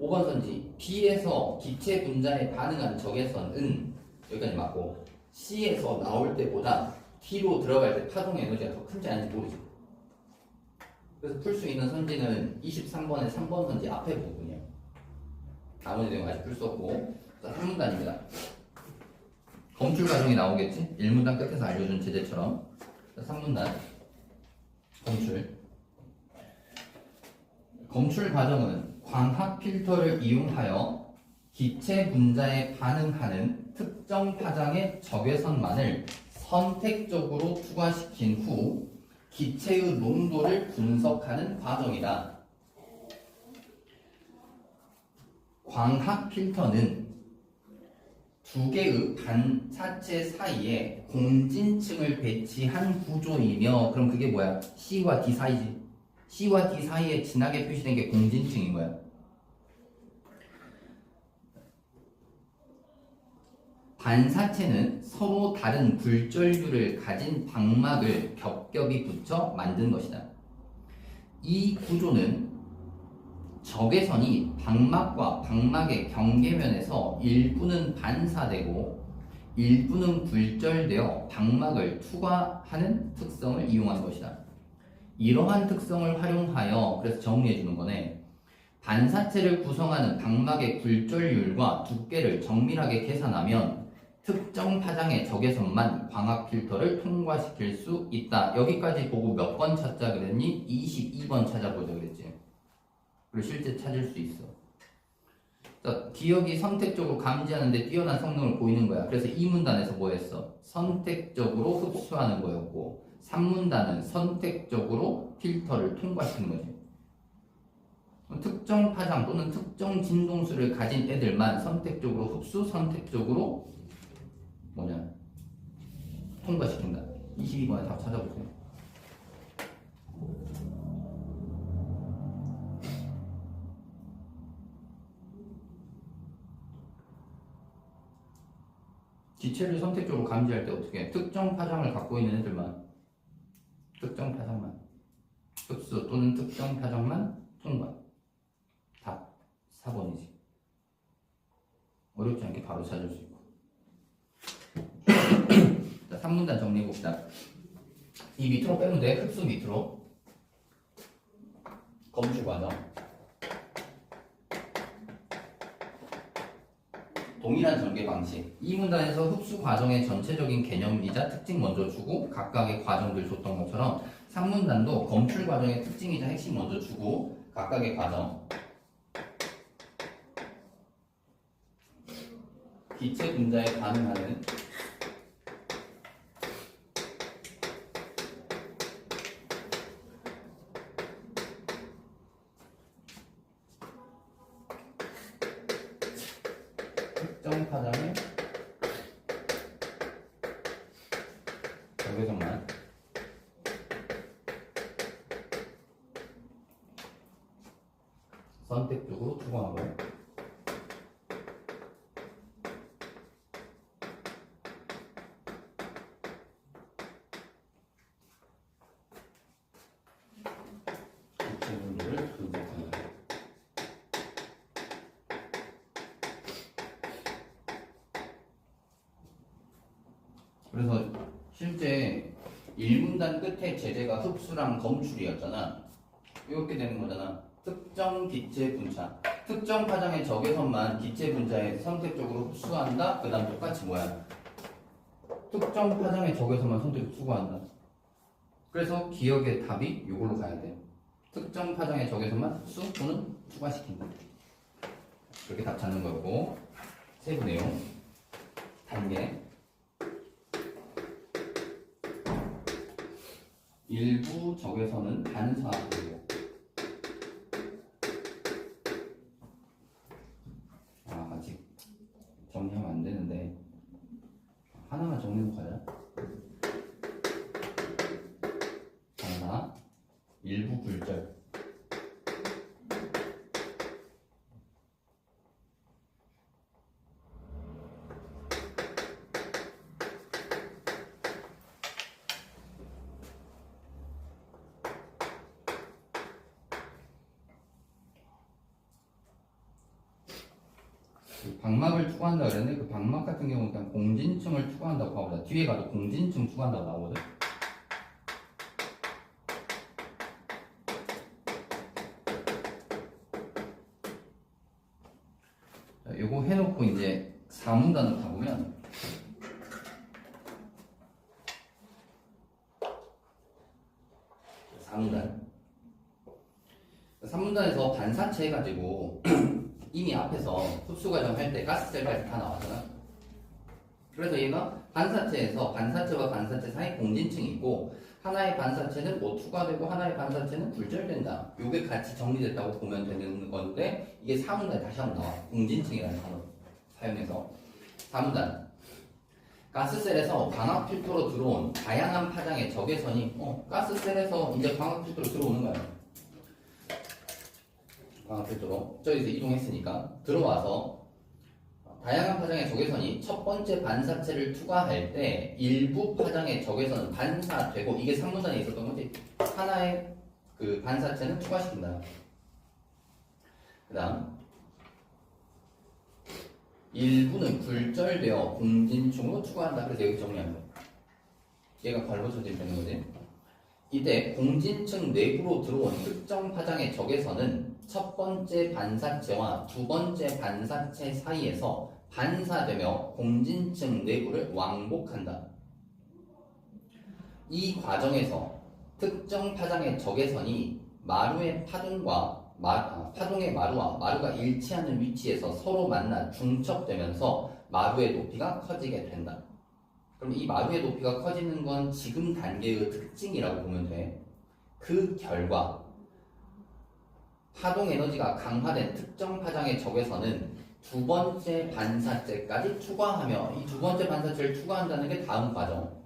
5번 선지 B에서 기체 분자에 반응하는 적외선은 여기까지 맞고 C에서 나올 때보다 T로 들어갈 때 파동 에너지가 더 큰지 아닌지 모르지. 그래서 풀 수 있는 선지는 23번에 3번 선지 앞에 부분이야. 나머지 내용 아직 풀 수 없고. 자, 3문단입니다. 검출 과정이 나오겠지? 1문단 끝에서 알려준 제재처럼. 자, 3문단 검출 과정은 광학 필터를 이용하여 기체 분자에 반응하는 특정 파장의 적외선만을 선택적으로 투과시킨 후 기체의 농도를 분석하는 과정이다. 광학 필터는 두 개의 반사체 사이에 공진층을 배치한 구조이며, 그럼 그게 뭐야? C와 D 사이지. C와 D 사이에 진하게 표시된 게 공진층인 거야. 반사체는 서로 다른 굴절률을 가진 방막을 겹겹이 붙여 만든 것이다. 이 구조는 적외선이 방막과 방막의 경계면에서 일부는 반사되고 일부는 굴절되어 방막을 투과하는 특성을 이용한 것이다. 이러한 특성을 활용하여, 그래서 정리해 주는 거네. 반사체를 구성하는 방막의 굴절률과 두께를 정밀하게 계산하면 특정 파장의 적외선만 광학 필터를 통과시킬 수 있다. 여기까지 보고 몇 번 찾자 그랬니? 22번 찾아보자 그랬지. 그리고 실제 찾을 수 있어. 자, 기억이 선택적으로 감지하는데 뛰어난 성능을 보이는 거야. 그래서 2문단에서 뭐 했어? 선택적으로 흡수하는 거였고, 3문단은 선택적으로 필터를 통과시키는 거지. 특정 파장 또는 특정 진동수를 가진 애들만 선택적으로 흡수, 선택적으로 통과시킨다. 22번에 답 찾아보세요. 기체를 선택적으로 감지할 때 어떻게 해? 특정 파장을 갖고 있는 애들만, 특정 파장만 흡수 또는 특정 파장만 통과. 답 4번이지. 어렵지 않게 바로 찾을 수 있고. 자, 3문단 정리해봅시다. 이 밑으로 빼면 돼. 흡수 밑으로. 검출 과정. 동일한 전개 방식. 이 문단에서 흡수 과정의 전체적인 개념이자 특징 먼저 주고 각각의 과정들 줬던 것처럼 3문단도 검출 과정의 특징이자 핵심 먼저 주고 각각의 과정. 기체 분자에 반응하는 특정 파장의 적외선만 선택적으로 투과하고 기체 분자를 분석한다. 그래서 실제 1문단 끝에 제재가 흡수랑 검출이었잖아. 이렇게 되는 거잖아. 특정 기체 분자, 특정 파장의 적외선만 기체 분자에 선택적으로 흡수한다. 그 다음 똑같이 뭐야? 특정 파장의 적외선만 선택적으로 투과한다. 그래서 기억의 답이 이걸로 가야 돼. 특정 파장의 적외선만 흡수 또는 투과시킨다. 그렇게 답 찾는 거고. 세부 내용 단계. 일부 적외선은 반사하고 아직 정리하면 안 되는데 하나만 정리해서 가자. 반사, 일부 굴절. 방막을 투과한다 그랬는데 그 방막 같은 경우는 그냥 공진층을 투과한다고 하거든. 뒤에 가도 공진층 투과한다고 나오거든. 자, 요거 해놓고 이제 4문단을 가보면 4문단. 3문단에서 반사체 해가지고 이미 앞에서 흡수과정 할 때 가스셀까지 다 나왔잖아. 그래서 얘가 반사체에서 반사체와 반사체 사이 공진층이 있고 하나의 반사체는 뭐 투과되고 하나의 반사체는 굴절된다. 요게 같이 정리됐다고 보면 되는 건데 이게 4문단에 다시 한번 나와. 공진층이라는 단어 사용해서 4문단. 가스셀에서 광학 필터로 들어온 다양한 파장의 적외선이 가스셀에서 이제 광학 필터로 들어오는 거야. 광학 필터로 저기서 이동했으니까 들어와서 다양한 파장의 적외선이 첫 번째 반사체를 투과할 때 일부 파장의 적외선은 반사되고 이게 3문단에 있었던 거지. 하나의 그 반사체는 투과시킨다. 그 다음 일부는 굴절되어 공진층으로 투과한다. 그래서 여기 정리한 거. 얘가 괄호처럼 되는 거지. 이때 공진층 내부로 들어온 특정 파장의 적외선은 첫 번째 반사체와 두 번째 반사체 사이에서 반사되며 공진층 내부를 왕복한다. 이 과정에서 특정 파장의 적외선이 마루의 파동의 마루와 마루가 일치하는 위치에서 서로 만나 중첩되면서 마루의 높이가 커지게 된다. 그럼 이 마루의 높이가 커지는 건 지금 단계의 특징이라고 보면 돼. 그 결과 파동 에너지가 강화된 특정 파장의 적외선은 두 번째 반사체까지 투과하며 이 두 번째 반사체를 투과한다는 게 다음 과정.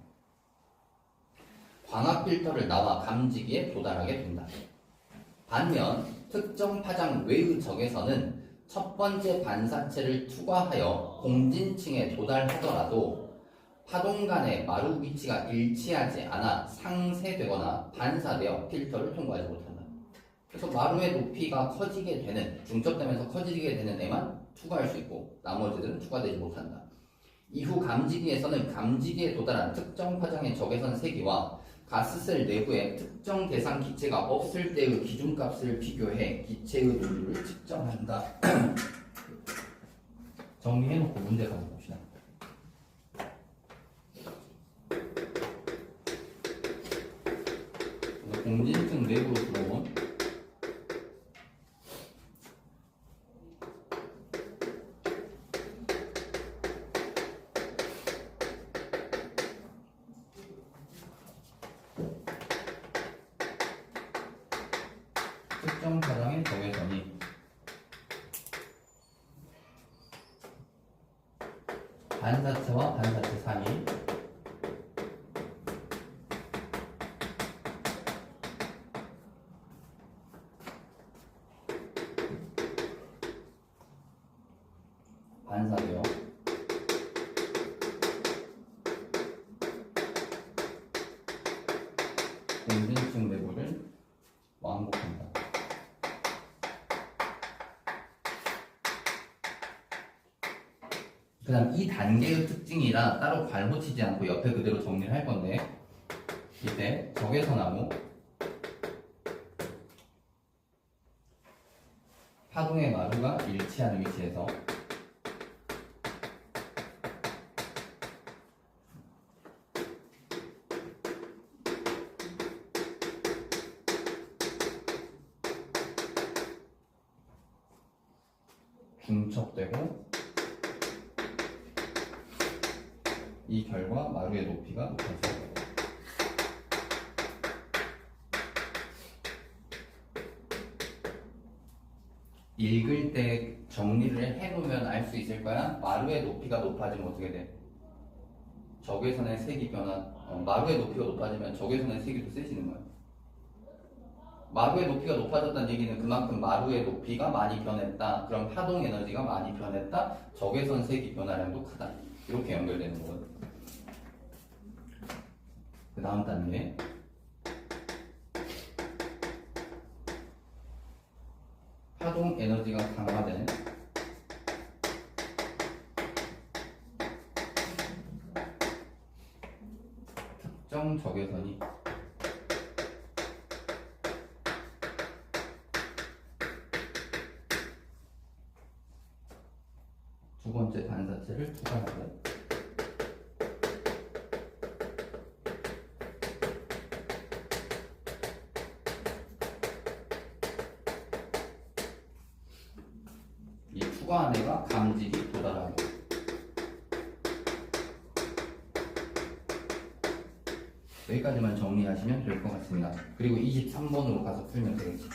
광학 필터를 나와 감지기에 도달하게 된다. 반면 특정 파장 외의 적외선은 첫 번째 반사체를 투과하여 공진층에 도달하더라도 파동 간의 마루 위치가 일치하지 않아 상쇄되거나 반사되어 필터를 통과하지 못한다. 그래서 마루의 높이가 커지게 되는, 중첩되면서 커지게 되는 애만 투과할 수 있고 나머지들은 투과되지 못한다. 이후 감지기에서는 감지기에 도달한 특정 파장의 적외선 세기와 가스셀 내부에 특정 대상 기체가 없을 때의 기준값을 비교해 기체의 논리를 측정한다. 정리해놓고 문제 가서 봅시다. 공진층 내부로 들어온 특정 파장의 적외선이 반사체와 반사체 사이 반사되어 공진층 내부를 왕복한다. 그 다음 이 단계의 특징이라 따로 괄호치지 않고 옆에 그대로 정리를 할 건데 이때 적외선하고 파동의 마루가 일치하는 위치에서 중첩되고 이 결과 마루의 높이가 높아져요. 읽을 때 정리를 해놓으면 알 수 있을 거야. 마루의 높이가 높아지면 어떻게 돼? 적외선의 색이 마루의 높이가 높아지면 적외선의 색이 더 세지는 거야. 마루의 높이가 높아졌다는 얘기는 그만큼 마루의 높이가 많이 변했다. 그럼 파동 에너지가 많이 변했다. 적외선 색이 변화량도 크다. 이렇게 연결되는 거거든. 그 다음 단계. 파동 에너지가 강화된 특정 적외선이 두 번째 반사체를 투과하고 추가한 애가 감지기 도달하고. 여기까지만 정리하시면 될 것 같습니다. 그리고 23번으로 가서 풀면 되겠지.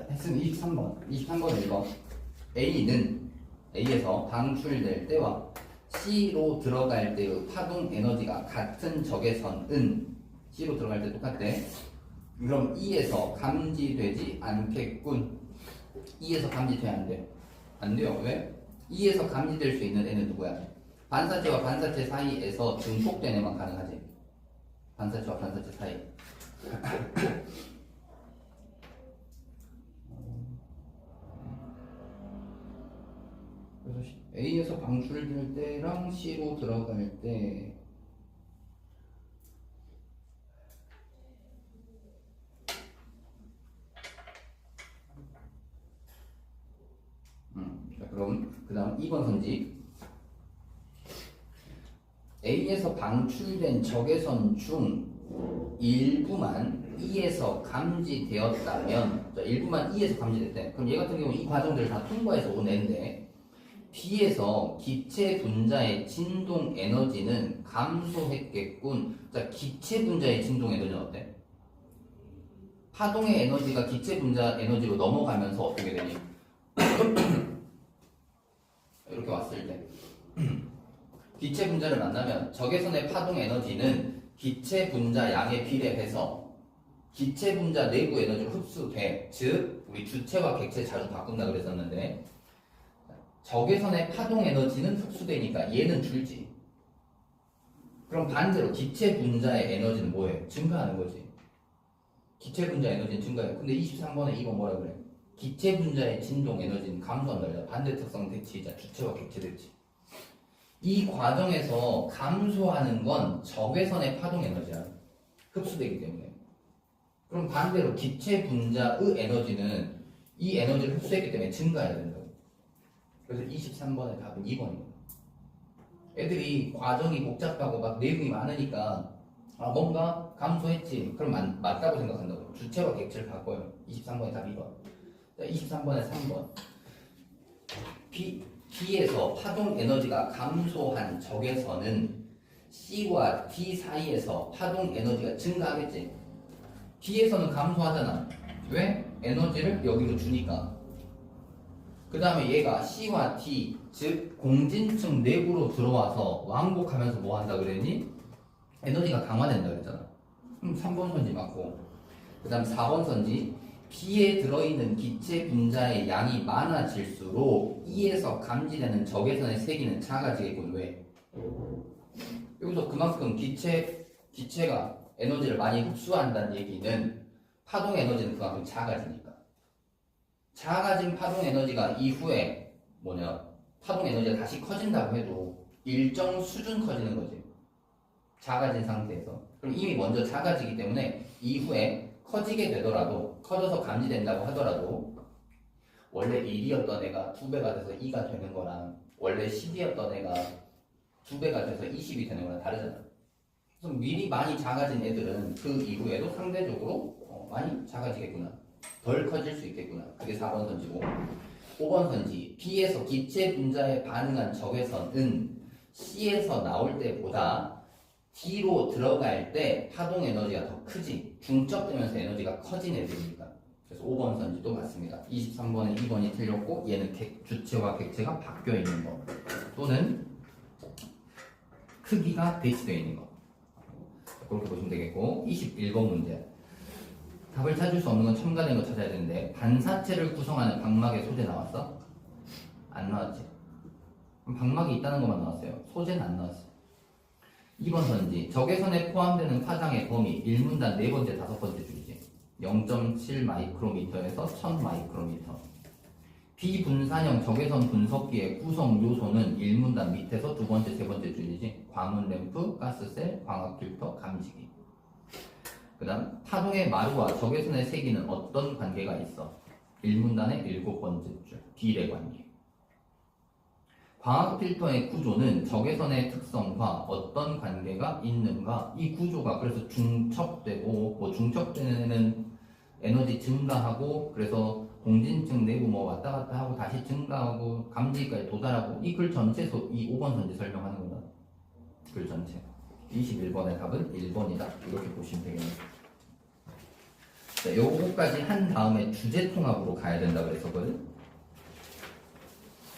X는 23번. 23번 읽어. A는 A에서 방출될 때와 C로 들어갈 때의 파동 에너지가 같은 적외선은 C로 들어갈 때 똑같대. 그럼 E에서 감지되지 않겠군. E에서 감지돼야 안 돼. 안 돼요. 왜? E에서 감지될 수 있는 애는 누구야? 반사체와 반사체 사이에서 증폭된 애만 가능하지. 반사체와 반사체 사이. 그래서 A에서 방출될 때랑 C로 들어갈 때 자, 그럼 그 다음 2번 선지 A에서 방출된 적외선 중 일부만 E에서 감지되었다면, 자, 일부만 E에서 감지됐대. 그럼 얘 같은 경우 이 과정들을 다 통과해서 온 애인데 B에서 기체 분자의 진동 에너지는 감소했겠군. 자, 기체 분자의 진동 에너지는 어때? 파동의 에너지가 기체 분자 에너지로 넘어가면서 어떻게 되니? 이렇게 왔을 때 기체 분자를 만나면 적외선의 파동 에너지는 기체 분자 양에 비례해서 기체 분자 내부 에너지로 흡수돼. 즉 우리 주체와 객체 자주 바꾼다 그랬었는데 적외선의 파동 에너지는 흡수되니까 얘는 줄지. 그럼 반대로 기체 분자의 에너지는 뭐예요? 증가하는 거지. 기체 분자 에너지는 증가해요. 근데 23번에 이거 뭐라 그래? 기체 분자의 진동 에너지는 감소한다 그래. 반대 특성 대치이자 주체와 객체 대치. 이 과정에서 감소하는 건 적외선의 파동 에너지야. 흡수되기 때문에. 그럼 반대로 기체 분자의 에너지는 이 에너지를 흡수했기 때문에 증가해야 된다고. 그래서 23번의 답은 2번입니다. 애들이 과정이 복잡하고 막 내용이 많으니까 뭔가 감소했지. 그럼 맞다고 생각한다고. 주체와 객체를 바꿔요. 23번의 답 2번. 자, 23번의 3번. B에서 파동 에너지가 감소한 적외선은 C와 D 사이에서 파동 에너지가 증가하겠지. D에서는 감소하잖아. 왜? 에너지를 여기로 주니까. 그 다음에 얘가 C와 D, 즉 공진층 내부로 들어와서 왕복하면서 뭐 한다 그랬니? 에너지가 강화된다 그랬잖아. 3번 선지 맞고. 그 다음 4번 선지. B에 들어있는 기체 분자의 양이 많아질수록 E에서 감지되는 적외선의 세기는 작아지겠군. 왜? 여기서 그만큼 기체가 에너지를 많이 흡수한다는 얘기는 파동 에너지는 그만큼 작아지니까. 작아진 파동 에너지가 이후에 파동 에너지가 다시 커진다고 해도 일정 수준 커지는 거지. 작아진 상태에서. 그럼 이미 먼저 작아지기 때문에 이후에 커지게 되더라도, 커져서 감지된다고 하더라도 원래 1이었던 애가 2배가 돼서 2가 되는 거랑 원래 10이었던 애가 2배가 돼서 20이 되는 거랑 다르잖아. 그래서 미리 많이 작아진 애들은 그 이후에도 상대적으로 많이 작아지겠구나. 덜 커질 수 있겠구나. 그게 4번 선지고. 5번 선지. B에서 기체 분자에 반응한 적외선은 C에서 나올 때보다 D로 들어갈 때 파동 에너지가 더 크지. 중첩되면서 에너지가 커진 애들이니까. 그래서 5번 선지도 맞습니다. 23번에 2번이 틀렸고 얘는 주체와 객체가 바뀌어 있는 거 또는 크기가 대치되어 있는 거. 그렇게 보시면 되겠고 21번 문제. 답을 찾을 수 없는 건 첨가된 거 찾아야 되는데 반사체를 구성하는 방막의 소재 나왔어? 안 나왔지? 그럼 방막이 있다는 것만 나왔어요. 소재는 안 나왔어. 2번 선지. 적외선에 포함되는 파장의 범위 1문단 4번째 5번째 줄이지. 0.7 마이크로미터에서 1000 마이크로미터. 비분산형 적외선 분석기의 구성 요소는 1문단 밑에서 2번째 3번째 줄이지. 광원 램프, 가스셀, 광학 필터, 감지기. 그 다음 파동의 마루와 적외선의 세기는 어떤 관계가 있어? 1문단의 7번째 줄 비례 관계. 광학 필터의 구조는 적외선의 특성과 어떤 관계가 있는가, 이 구조가 그래서 중첩되고, 뭐 중첩되는 에너지 증가하고, 그래서 공진층 내부 뭐 왔다 갔다 하고 다시 증가하고 감지기까지 도달하고, 이 글 전체에서 이 5번 전제 설명하는 거다. 글 전체. 21번의 답은 1번이다. 이렇게 보시면 되겠네요. 자, 요거까지 한 다음에 주제 통합으로 가야 된다고 그랬었거든.